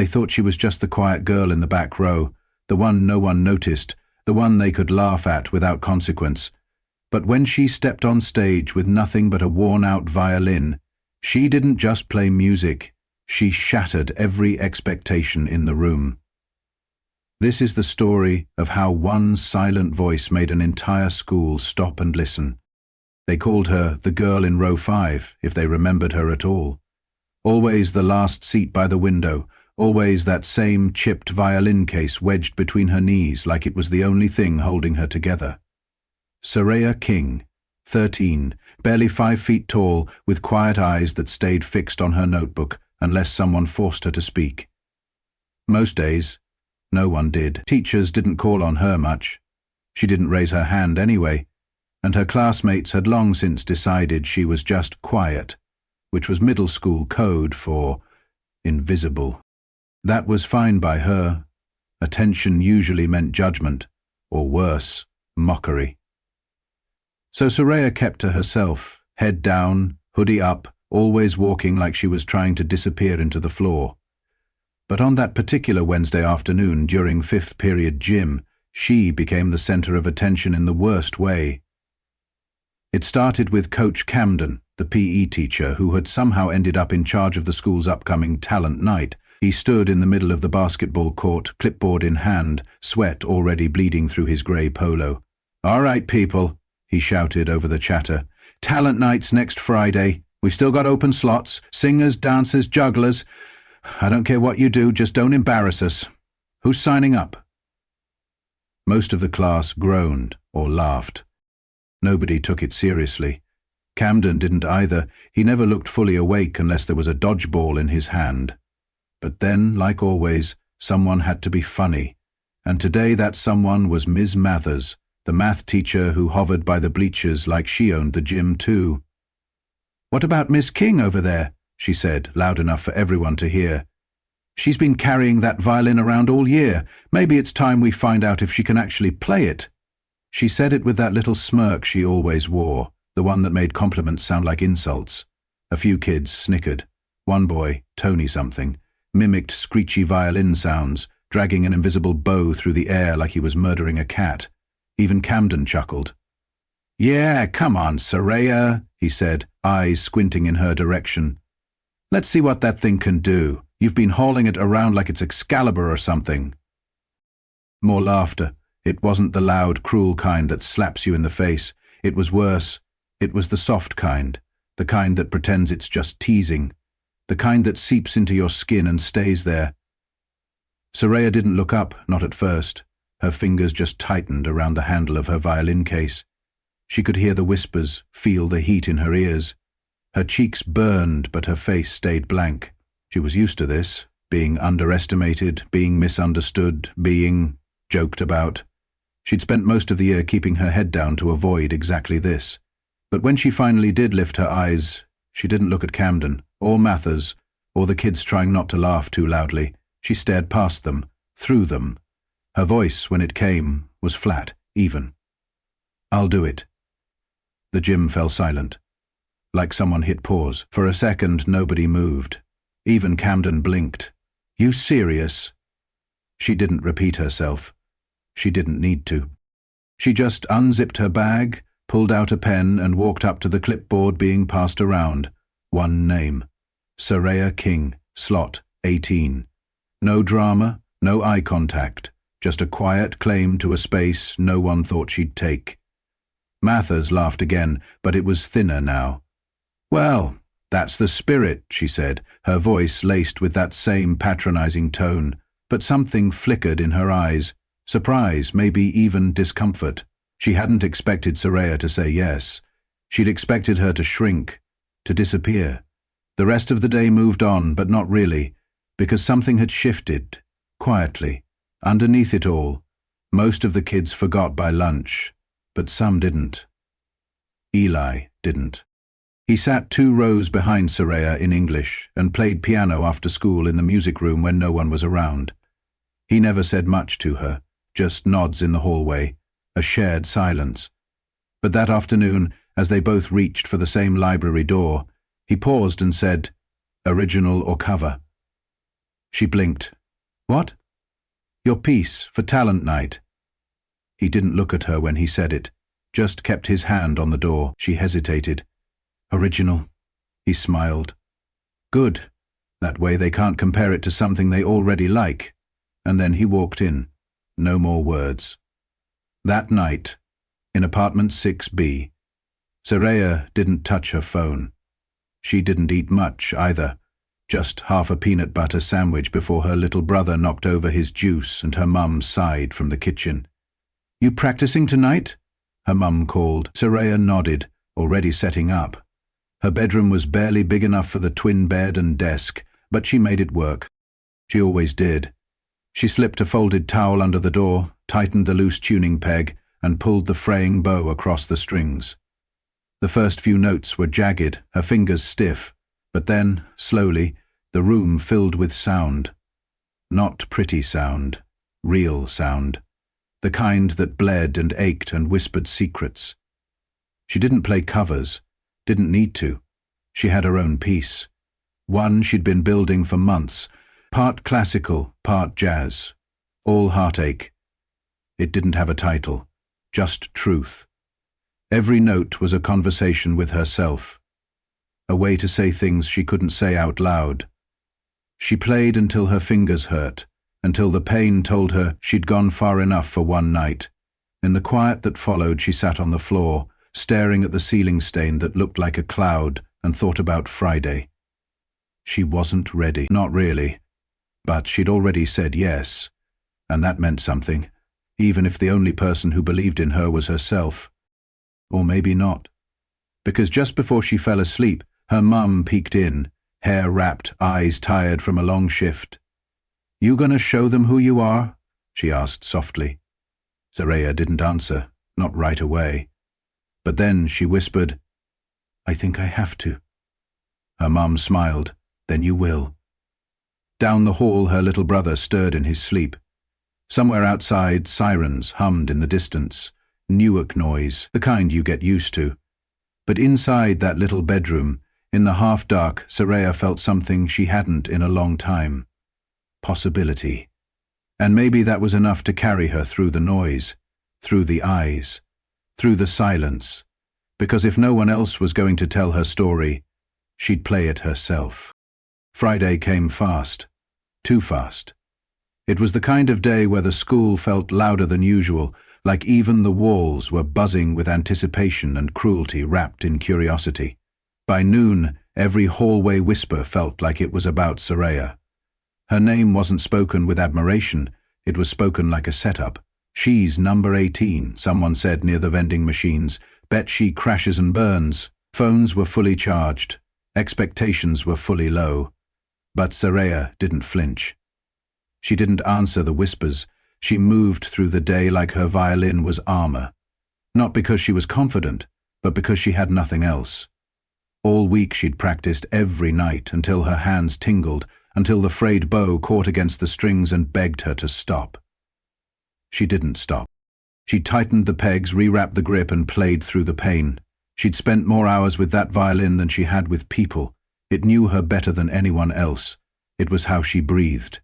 They thought she was just the quiet girl in the back row, the one no one noticed, the one they could laugh at without consequence. But when she stepped on stage with nothing but a worn-out violin, she didn't just play music, she shattered every expectation in the room. This is the story of how one silent voice made an entire school stop and listen. They called her the girl in row 5, if they remembered her at all. Always the last seat by the window, always that same chipped violin case wedged between her knees like it was the only thing holding her together. Soraya King, 13, barely 5 feet tall, with quiet eyes that stayed fixed on her notebook unless someone forced her to speak. Most days, no one did. Teachers didn't call on her much. She didn't raise her hand anyway, and her classmates had long since decided she was just quiet, which was middle school code for invisible. That was fine by her. Attention usually meant judgment, or worse, mockery. So Soraya kept to herself, head down, hoodie up, always walking like she was trying to disappear into the floor. But on that particular Wednesday afternoon during 5th period gym, she became the center of attention in the worst way. It started with Coach Camden, the PE teacher who had somehow ended up in charge of the school's upcoming talent night. He stood in the middle of the basketball court, clipboard in hand, sweat already bleeding through his grey polo. "All right, people," he shouted over the chatter. "Talent night's next Friday. We've still got open slots, singers, dancers, jugglers. I don't care what you do, just don't embarrass us. Who's signing up?" Most of the class groaned or laughed. Nobody took it seriously. Camden didn't either. He never looked fully awake unless there was a dodgeball in his hand. But then, like always, someone had to be funny. And today that someone was Ms. Mathers, the math teacher who hovered by the bleachers like she owned the gym too. "What about Miss King over there?" she said, loud enough for everyone to hear. "She's been carrying that violin around all year. Maybe it's time we find out if she can actually play it." She said it with that little smirk she always wore, the one that made compliments sound like insults. A few kids snickered. One boy, Tony something, mimicked screechy violin sounds, dragging an invisible bow through the air like he was murdering a cat. Even Camden chuckled. "Yeah, come on, Soraya," he said, eyes squinting in her direction. "Let's see what that thing can do. You've been hauling it around like it's Excalibur or something." More laughter. It wasn't the loud, cruel kind that slaps you in the face. It was worse. It was the soft kind, the kind that pretends it's just teasing, the kind that seeps into your skin and stays there. Soraya didn't look up, not at first. Her fingers just tightened around the handle of her violin case. She could hear the whispers, feel the heat in her ears. Her cheeks burned, but her face stayed blank. She was used to this, being underestimated, being misunderstood, being joked about. She'd spent most of the year keeping her head down to avoid exactly this. But when she finally did lift her eyes, she didn't look at Camden, or Mathers, or the kids trying not to laugh too loudly. She stared past them, through them. Her voice, when it came, was flat, even. "I'll do it." The gym fell silent, like someone hit pause. For a second, nobody moved. Even Camden blinked. "You serious?" She didn't repeat herself. She didn't need to. She just unzipped her bag, pulled out a pen, and walked up to the clipboard being passed around. One name. Soraya King, slot 18. No drama, no eye contact, just a quiet claim to a space no one thought she'd take. Mathers laughed again, but it was thinner now. "Well, that's the spirit," she said, her voice laced with that same patronizing tone, but something flickered in her eyes. Surprise, maybe even discomfort. She hadn't expected Soraya to say yes. She'd expected her to shrink, to disappear. The rest of the day moved on, but not really, because something had shifted, quietly, underneath it all. Most of the kids forgot by lunch, but some didn't. Eli didn't. He sat 2 rows behind Soraya in English and played piano after school in the music room when no one was around. He never said much to her, just nods in the hallway, a shared silence. But that afternoon, as they both reached for the same library door, he paused and said, "Original or cover?" She blinked. What? Your piece for talent night. He didn't look at her when he said it, just kept his hand on the door. She hesitated. Original. He smiled. Good. That way they can't compare it to something they already like. And then he walked in. No more words. That night, in apartment 6B, Soraya didn't touch her phone. She didn't eat much either, just half a peanut butter sandwich before her little brother knocked over his juice and her mum sighed from the kitchen. You practicing tonight? Her mum called. Soraya nodded, already setting up. Her bedroom was barely big enough for the twin bed and desk, but she made it work. She always did. She slipped a folded towel under the door, tightened the loose tuning peg, and pulled the fraying bow across the strings. The first few notes were jagged, her fingers stiff, but then, slowly, the room filled with sound. Not pretty sound, real sound. The kind that bled and ached and whispered secrets. She didn't play covers, didn't need to. She had her own piece. One she'd been building for months, part classical, part jazz. All heartache. It didn't have a title, just truth. Every note was a conversation with herself, a way to say things she couldn't say out loud. She played until her fingers hurt, until the pain told her she'd gone far enough for one night. In the quiet that followed, she sat on the floor, staring at the ceiling stain that looked like a cloud, and thought about Friday. She wasn't ready, not really, but she'd already said yes, and that meant something, even if the only person who believed in her was herself. Or maybe not, because just before she fell asleep, her mum peeked in, hair wrapped, eyes tired from a long shift. You gonna show them who you are? She asked softly. Soraya didn't answer, not right away. But then she whispered, I think I have to. Her mum smiled. Then you will. Down the hall, her little brother stirred in his sleep. Somewhere outside, sirens hummed in the distance. Newark noise, the kind you get used to. But inside that little bedroom, in the half-dark, Soraya felt something she hadn't in a long time. Possibility. And maybe that was enough to carry her through the noise, through the eyes, through the silence, because if no one else was going to tell her story, she'd play it herself. Friday came fast, too fast. It was the kind of day where the school felt louder than usual, like even the walls were buzzing with anticipation and cruelty wrapped in curiosity. By noon, every hallway whisper felt like it was about Soraya. Her name wasn't spoken with admiration, it was spoken like a setup. She's number 18, someone said near the vending machines. Bet she crashes and burns. Phones were fully charged. Expectations were fully low. But Soraya didn't flinch. She didn't answer the whispers. She moved through the day like her violin was armor. Not because she was confident, but because she had nothing else. All week she'd practiced every night until her hands tingled, until the frayed bow caught against the strings and begged her to stop. She didn't stop. She tightened the pegs, rewrapped the grip, and played through the pain. She'd spent more hours with that violin than she had with people. It knew her better than anyone else. It was how she breathed.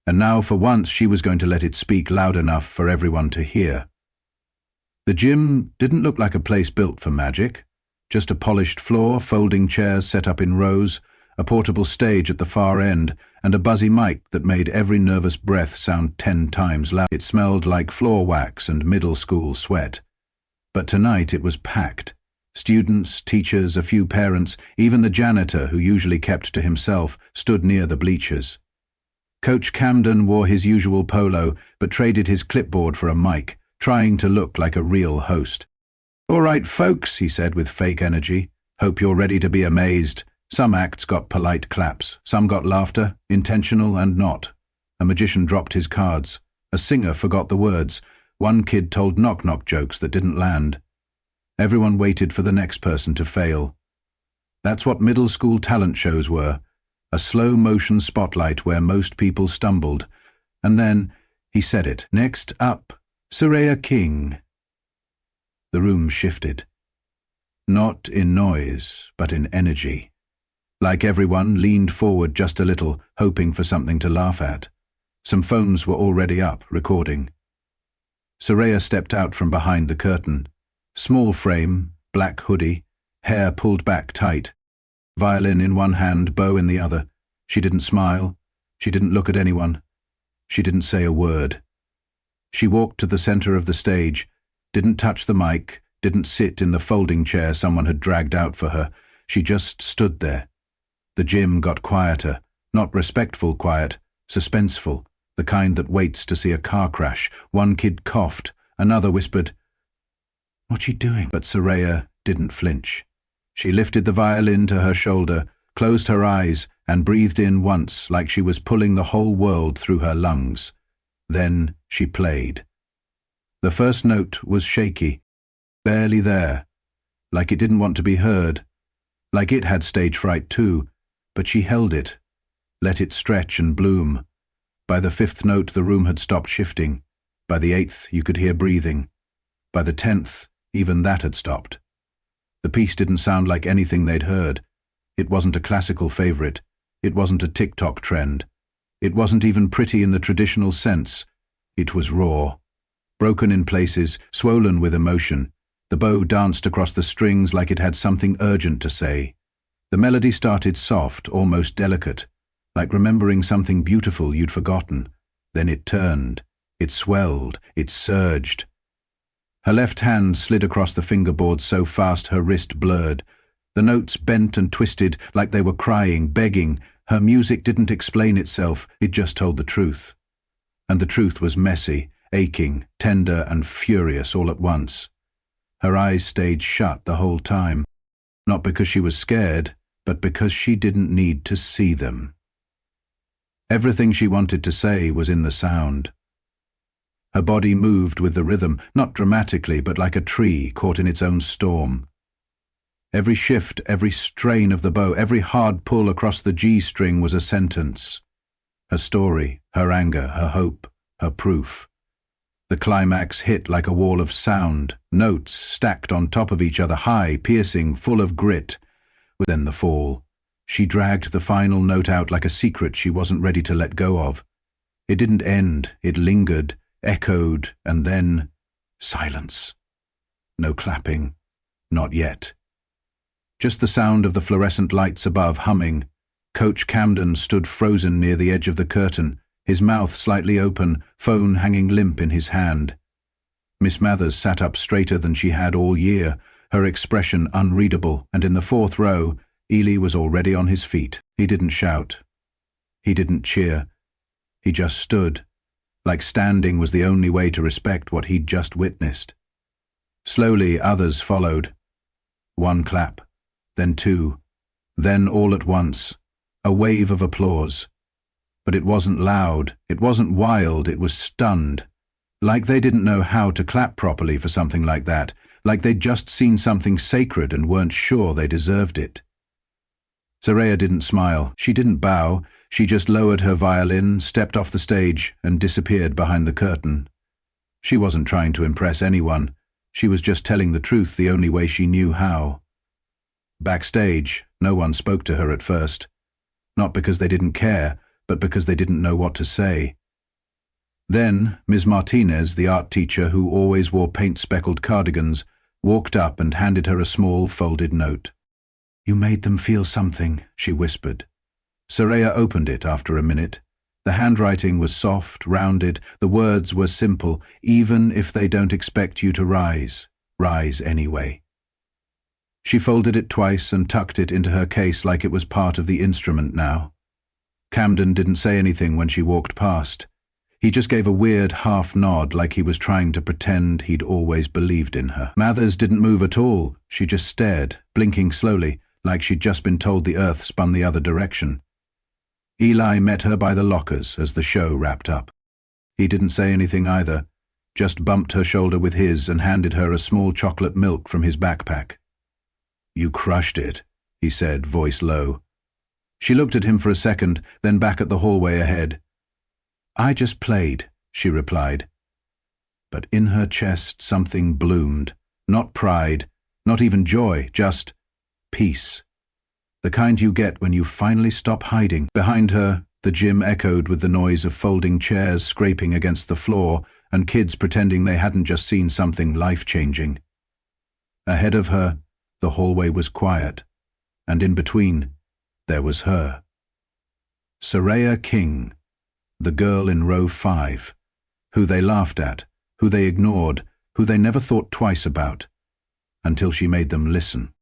And now, for once, she was going to let it speak loud enough for everyone to hear. The gym didn't look like a place built for magic. Just a polished floor, folding chairs set up in rows, a portable stage at the far end, and a buzzy mic that made every nervous breath sound 10 times louder. It smelled like floor wax and middle school sweat. But tonight it was packed. Students, teachers, a few parents, even the janitor, who usually kept to himself, stood near the bleachers. Coach Camden wore his usual polo, but traded his clipboard for a mic, trying to look like a real host. "All right, folks," he said with fake energy. "Hope you're ready to be amazed. Some acts got polite claps, some got laughter, intentional and not. A magician dropped his cards. A singer forgot the words. One kid told knock-knock jokes that didn't land. Everyone waited for the next person to fail. That's what middle school talent shows were. A slow-motion spotlight where most people stumbled. And then, he said it. "Next up, Soraya King." The room shifted. Not in noise, but in energy. Like everyone, leaned forward just a little, hoping for something to laugh at. Some phones were already up, recording. Soraya stepped out from behind the curtain. Small frame, black hoodie, hair pulled back tight. Violin in one hand, bow in the other. She didn't smile. She didn't look at anyone. She didn't say a word. She walked to the center of the stage, didn't touch the mic, didn't sit in the folding chair someone had dragged out for her. She just stood there. The gym got quieter, not respectful quiet, suspenseful, the kind that waits to see a car crash. One kid coughed, another whispered, "What's she doing?" But Soraya didn't flinch. She lifted the violin to her shoulder, closed her eyes, and breathed in once like she was pulling the whole world through her lungs. Then she played. The first note was shaky, barely there, like it didn't want to be heard, like it had stage fright too, but she held it, let it stretch and bloom. By the fifth note the room had stopped shifting. By the eighth you could hear breathing. By the 10th, even that had stopped. The piece didn't sound like anything they'd heard. It wasn't a classical favorite. It wasn't a TikTok trend. It wasn't even pretty in the traditional sense. It was raw. Broken in places, swollen with emotion. The bow danced across the strings like it had something urgent to say. The melody started soft, almost delicate, like remembering something beautiful you'd forgotten. Then it turned. It swelled. It surged. Her left hand slid across the fingerboard so fast her wrist blurred. The notes bent and twisted like they were crying, begging. Her music didn't explain itself, it just told the truth. And the truth was messy, aching, tender and furious all at once. Her eyes stayed shut the whole time, not because she was scared, but because she didn't need to see them. Everything she wanted to say was in the sound. Her body moved with the rhythm, not dramatically, but like a tree caught in its own storm. Every shift, every strain of the bow, every hard pull across the G string was a sentence. Her story, her anger, her hope, her proof. The climax hit like a wall of sound, notes stacked on top of each other, high, piercing, full of grit. Then the fall. She dragged the final note out like a secret she wasn't ready to let go of. It didn't end, it lingered, echoed, and then silence. No clapping. Not yet. Just the sound of the fluorescent lights above humming. Coach Camden stood frozen near the edge of the curtain, his mouth slightly open, phone hanging limp in his hand. Miss Mathers sat up straighter than she had all year, her expression unreadable, and in the fourth row, Ely was already on his feet. He didn't shout. He didn't cheer. He just stood, like standing was the only way to respect what he'd just witnessed. Slowly others followed. One clap, then two, then all at once, a wave of applause. But it wasn't loud, it wasn't wild, it was stunned. Like they didn't know how to clap properly for something like that, like they'd just seen something sacred and weren't sure they deserved it. Soraya didn't smile, she didn't bow, she just lowered her violin, stepped off the stage, and disappeared behind the curtain. She wasn't trying to impress anyone, she was just telling the truth the only way she knew how. Backstage, no one spoke to her at first. Not because they didn't care, but because they didn't know what to say. Then, Ms. Martinez, the art teacher who always wore paint-speckled cardigans, walked up and handed her a small folded note. "You made them feel something," she whispered. Soraya opened it after a minute. The handwriting was soft, rounded, the words were simple. Even if they don't expect you to rise, rise anyway. She folded it twice and tucked it into her case like it was part of the instrument now. Camden didn't say anything when she walked past. He just gave a weird half nod like he was trying to pretend he'd always believed in her. Mathers didn't move at all. She just stared, blinking slowly, like she'd just been told the earth spun the other direction. Eli met her by the lockers as the show wrapped up. He didn't say anything either, just bumped her shoulder with his and handed her a small chocolate milk from his backpack. "You crushed it," he said, voice low. She looked at him for a second, then back at the hallway ahead. "I just played," she replied. But in her chest something bloomed, not pride, not even joy, just peace. The kind you get when you finally stop hiding. Behind her, the gym echoed with the noise of folding chairs scraping against the floor and kids pretending they hadn't just seen something life-changing. Ahead of her, the hallway was quiet, and in between, there was her. Soraya King, the girl in row 5, who they laughed at, who they ignored, who they never thought twice about, until she made them listen.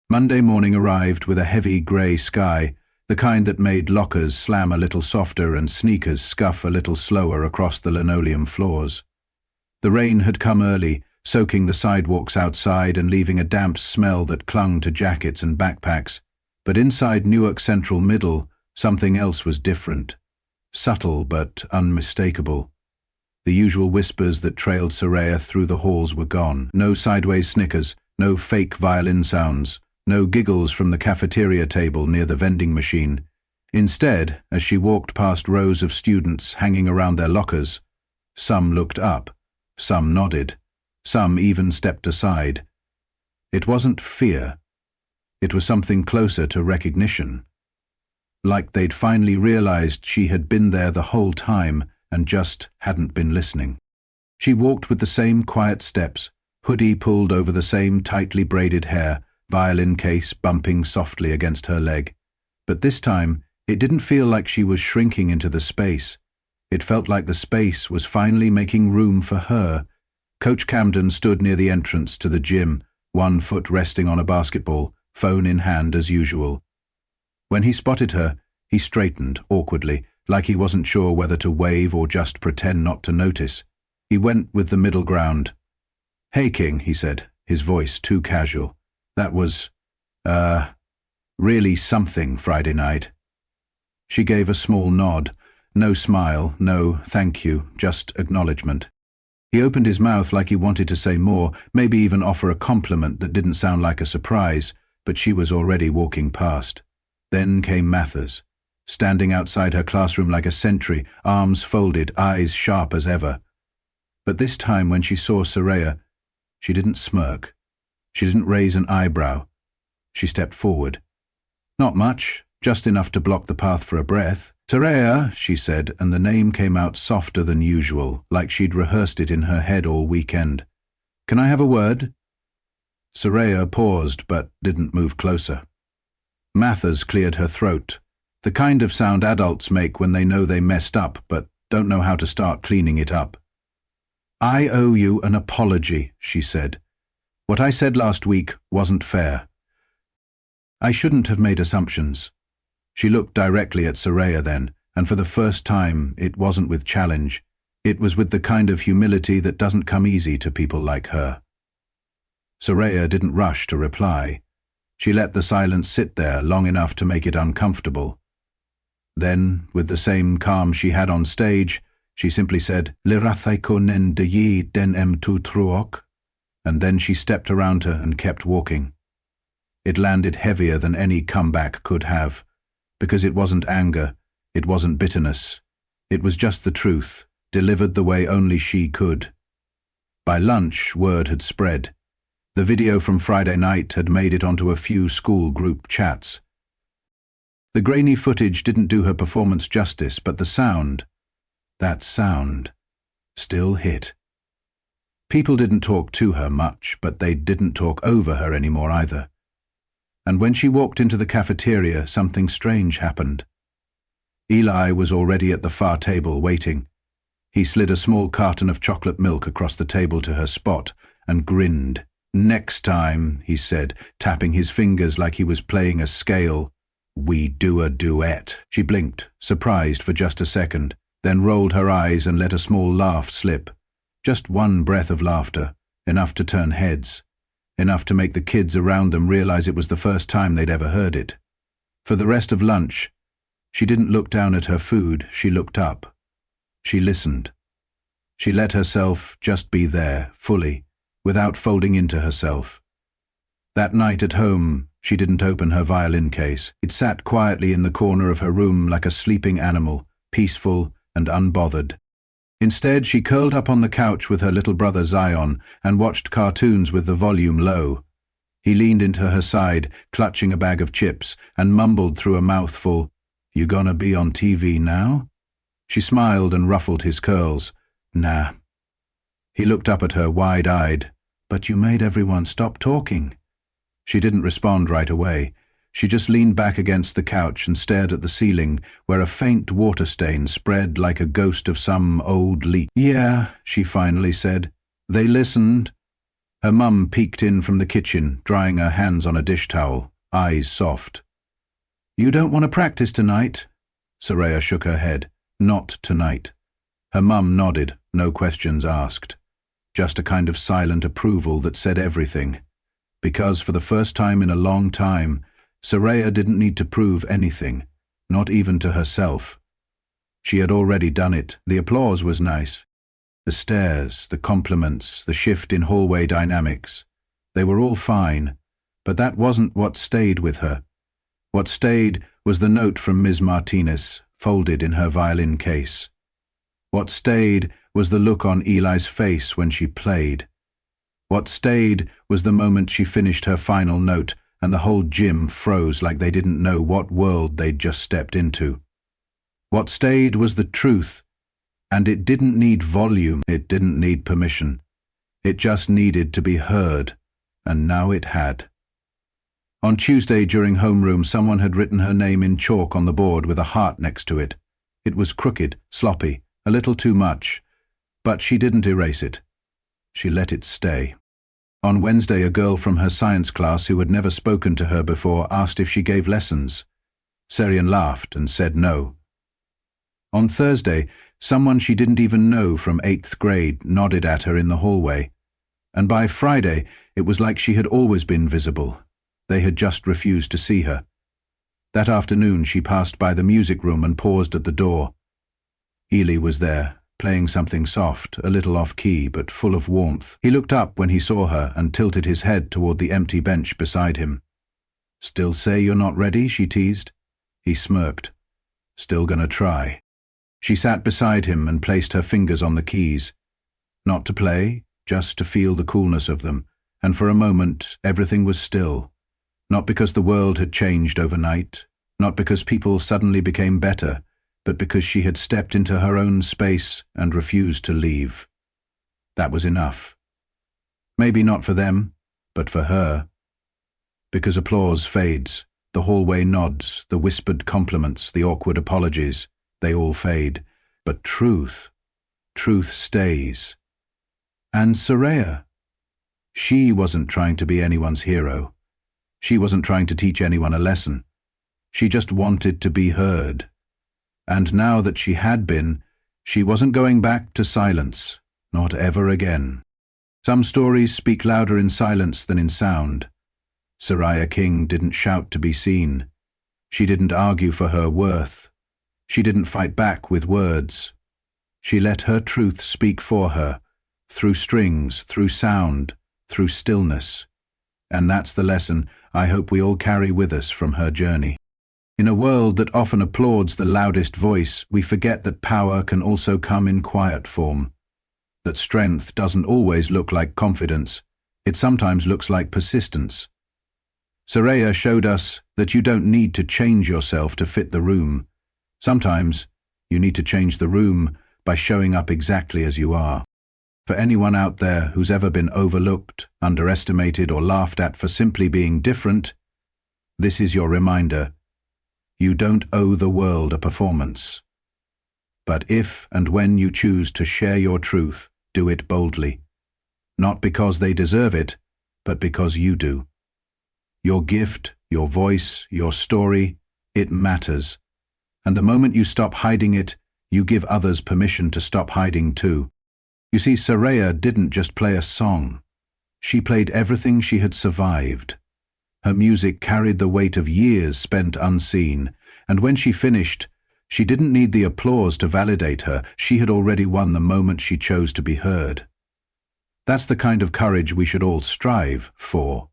Monday morning arrived with a heavy grey sky, the kind that made lockers slam a little softer and sneakers scuff a little slower across the linoleum floors. The rain had come early, soaking the sidewalks outside and leaving a damp smell that clung to jackets and backpacks. But inside Newark Central Middle, something else was different. Subtle but unmistakable. The usual whispers that trailed Soraya through the halls were gone. No sideways snickers, no fake violin sounds, no giggles from the cafeteria table near the vending machine. Instead, as she walked past rows of students hanging around their lockers, some looked up, some nodded, some even stepped aside. It wasn't fear. It was something closer to recognition. Like they'd finally realized she had been there the whole time and just hadn't been listening. She walked with the same quiet steps, hoodie pulled over the same tightly braided hair, violin case bumping softly against her leg. But this time, it didn't feel like she was shrinking into the space. It felt like the space was finally making room for her. Coach Camden stood near the entrance to the gym, one foot resting on a basketball, phone in hand as usual. When he spotted her, he straightened awkwardly, like he wasn't sure whether to wave or just pretend not to notice. He went with the middle ground. "Hey, King," he said, his voice too casual. "That was, really something Friday night." She gave a small nod. No smile, no thank you, just acknowledgement. He opened his mouth like he wanted to say more, maybe even offer a compliment that didn't sound like a surprise, but she was already walking past. Then came Mathers, standing outside her classroom like a sentry, arms folded, eyes sharp as ever. But this time when she saw Soraya, she didn't smirk. She didn't raise an eyebrow. She stepped forward. Not much, just enough to block the path for a breath. "Soraya," she said, and the name came out softer than usual, like she'd rehearsed it in her head all weekend. "Can I have a word?" Soraya paused, but didn't move closer. Mathers cleared her throat, the kind of sound adults make when they know they messed up, but don't know how to start cleaning it up. "I owe you an apology," she said. "What I said last week wasn't fair. I shouldn't have made assumptions." She looked directly at Soraya then, and for the first time it wasn't with challenge. It was with the kind of humility that doesn't come easy to people like her. Soraya didn't rush to reply. She let the silence sit there long enough to make it uncomfortable. Then, with the same calm she had on stage, she simply said, "Lirathai konen de yi den tu truok," and then she stepped around her and kept walking. It landed heavier than any comeback could have, because it wasn't anger, it wasn't bitterness. It was just the truth, delivered the way only she could. By lunch, word had spread. The video from Friday night had made it onto a few school group chats. The grainy footage didn't do her performance justice, but the sound, that sound, still hit. People didn't talk to her much, but they didn't talk over her anymore either. And when she walked into the cafeteria, something strange happened. Eli was already at the far table waiting. He slid a small carton of chocolate milk across the table to her spot and grinned. "Next time," he said, tapping his fingers like he was playing a scale, "we do a duet." She blinked, surprised for just a second, then rolled her eyes and let a small laugh slip. Just one breath of laughter, enough to turn heads. Enough to make the kids around them realize it was the first time they'd ever heard it. For the rest of lunch, she didn't look down at her food, she looked up. She listened. She let herself just be there, fully, without folding into herself. That night at home, she didn't open her violin case. It sat quietly in the corner of her room like a sleeping animal, peaceful and unbothered. Instead, she curled up on the couch with her little brother Zion and watched cartoons with the volume low. He leaned into her side, clutching a bag of chips, and mumbled through a mouthful, "You gonna be on TV now?" She smiled and ruffled his curls. "Nah." He looked up at her, wide-eyed. "But you made everyone stop talking." She didn't respond right away. She just leaned back against the couch and stared at the ceiling, where a faint water stain spread like a ghost of some old leak. "Yeah," she finally said. "They listened." Her mum peeked in from the kitchen, drying her hands on a dish towel, eyes soft. "You don't want to practice tonight?" Soraya shook her head. "Not tonight." Her mum nodded, no questions asked. Just a kind of silent approval that said everything. Because for the first time in a long time, Soraya didn't need to prove anything, not even to herself. She had already done it. The applause was nice. The stares, the compliments, the shift in hallway dynamics. They were all fine, but that wasn't what stayed with her. What stayed was the note from Ms. Martinez, folded in her violin case. What stayed was the look on Eli's face when she played. What stayed was the moment she finished her final note and the whole gym froze like they didn't know what world they'd just stepped into. What stayed was the truth, and it didn't need volume, it didn't need permission. It just needed to be heard, and now it had. On Tuesday during homeroom, someone had written her name in chalk on the board with a heart next to it. It was crooked, sloppy, a little too much, but she didn't erase it. She let it stay. On Wednesday, a girl from her science class who had never spoken to her before asked if she gave lessons. Serian laughed and said no. On Thursday, someone she didn't even know from 8th grade nodded at her in the hallway. And by Friday, it was like she had always been visible. They had just refused to see her. That afternoon, she passed by the music room and paused at the door. Eli was there, playing something soft, a little off-key, but full of warmth. He looked up when he saw her and tilted his head toward the empty bench beside him. "Still say you're not ready?" she teased. He smirked. "Still gonna try." She sat beside him and placed her fingers on the keys. Not to play, just to feel the coolness of them, and for a moment everything was still. Not because the world had changed overnight, not because people suddenly became better, but because she had stepped into her own space and refused to leave. That was enough. Maybe not for them, but for her. Because applause fades, the hallway nods, the whispered compliments, the awkward apologies, they all fade. But truth stays. And Soraya, she wasn't trying to be anyone's hero. She wasn't trying to teach anyone a lesson. She just wanted to be heard. And now that she had been, she wasn't going back to silence, not ever again. Some stories speak louder in silence than in sound. Soraya King didn't shout to be seen. She didn't argue for her worth. She didn't fight back with words. She let her truth speak for her, through strings, through sound, through stillness. And that's the lesson I hope we all carry with us from her journey. In a world that often applauds the loudest voice, we forget that power can also come in quiet form. That strength doesn't always look like confidence. It sometimes looks like persistence. Soraya showed us that you don't need to change yourself to fit the room. Sometimes you need to change the room by showing up exactly as you are. For anyone out there who's ever been overlooked, underestimated, or laughed at for simply being different, this is your reminder. You don't owe the world a performance. But if and when you choose to share your truth, do it boldly. Not because they deserve it, but because you do. Your gift, your voice, your story, it matters. And the moment you stop hiding it, you give others permission to stop hiding too. You see, Soraya didn't just play a song. She played everything she had survived. Her music carried the weight of years spent unseen, and when she finished, she didn't need the applause to validate her. She had already won the moment she chose to be heard. That's the kind of courage we should all strive for.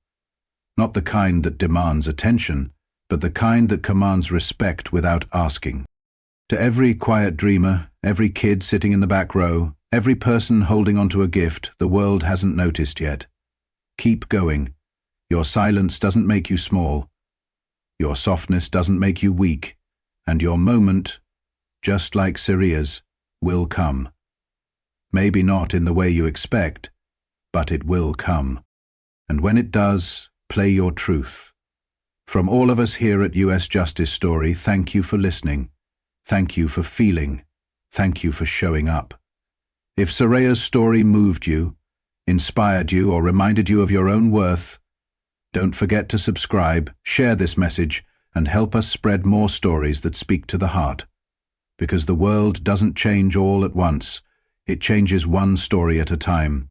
Not the kind that demands attention, but the kind that commands respect without asking. To every quiet dreamer, every kid sitting in the back row, every person holding onto a gift the world hasn't noticed yet, keep going. Your silence doesn't make you small. Your softness doesn't make you weak. And your moment, just like Syria's, will come. Maybe not in the way you expect, but it will come. And when it does, play your truth. From all of us here at US Justice Story, thank you for listening. Thank you for feeling. Thank you for showing up. If Soraya's story moved you, inspired you, or reminded you of your own worth, don't forget to subscribe, share this message, and help us spread more stories that speak to the heart. Because the world doesn't change all at once. It changes one story at a time.